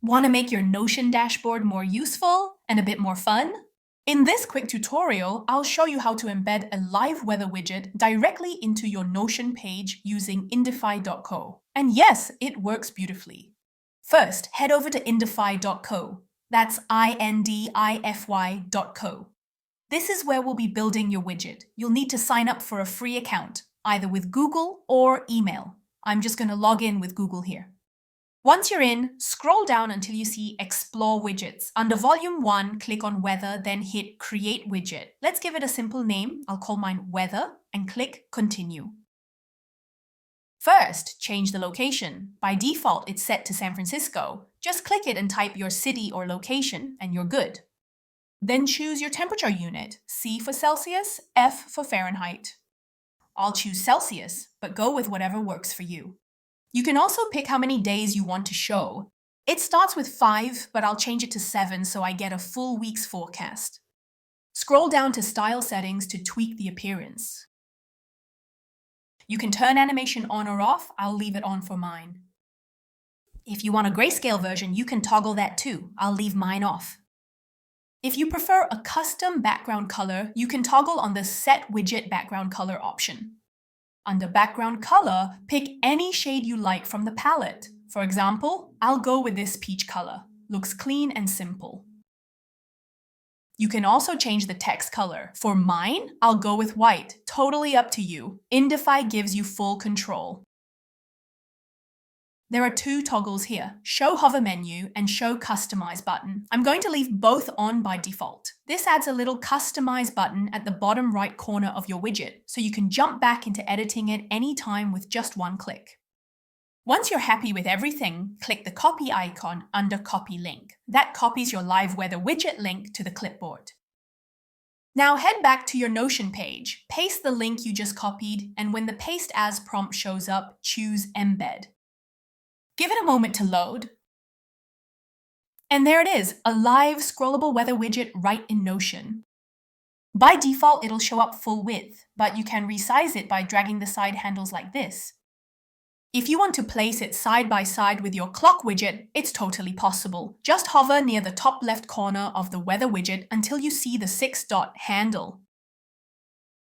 Want to make your Notion dashboard more useful and a bit more fun? In this quick tutorial, I'll show you how to embed a live weather widget directly into your Notion page using Indify.co. And yes, it works beautifully. First, head over to Indify.co. That's Indify.co. This is where we'll be building your widget. You'll need to sign up for a free account, either with Google or email. I'm just going to log in with Google here. Once you're in, scroll down until you see Explore Widgets. Under Volume 1, click on Weather, then hit Create Widget. Let's give it a simple name. I'll call mine Weather and click Continue. First, change the location. By default, it's set to San Francisco. Just click it and type your city or location, and you're good. Then choose your temperature unit, C for Celsius, F for Fahrenheit. I'll choose Celsius, but go with whatever works for you. You can also pick how many days you want to show. It starts with 5, but I'll change it to 7 so I get a full week's forecast. Scroll down to Style Settings to tweak the appearance. You can turn animation on or off. I'll leave it on for mine. If you want a grayscale version, you can toggle that too. I'll leave mine off. If you prefer a custom background color, you can toggle on the Set Widget Background Color option. Under Background Color, pick any shade you like from the palette. For example, I'll go with this peach color. Looks clean and simple. You can also change the text color. For mine, I'll go with white. Totally up to you. Indify gives you full control. There are 2 toggles here, Show Hover Menu and Show Customise button. I'm going to leave both on by default. This adds a little Customise button at the bottom right corner of your widget, so you can jump back into editing it anytime with just one click. Once you're happy with everything, click the copy icon under Copy Link. That copies your live weather widget link to the clipboard. Now head back to your Notion page, paste the link you just copied, and when the Paste As prompt shows up, choose Embed. Give it a moment to load. And there it is, a live scrollable weather widget right in Notion. By default, it'll show up full width, but you can resize it by dragging the side handles like this. If you want to place it side by side with your clock widget, it's totally possible. Just hover near the top left corner of the weather widget until you see the 6-dot handle.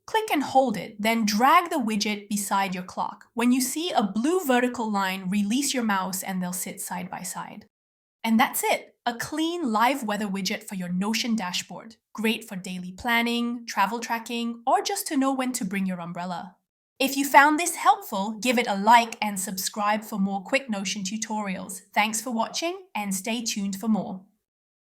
Click and hold it, then drag the widget beside your clock. When you see a blue vertical line, release your mouse and they'll sit side by side. And that's it, a clean live weather widget for your Notion dashboard. Great for daily planning, travel tracking, or just to know when to bring your umbrella. If you found this helpful, give it a like and subscribe for more quick Notion tutorials. Thanks for watching and stay tuned for more.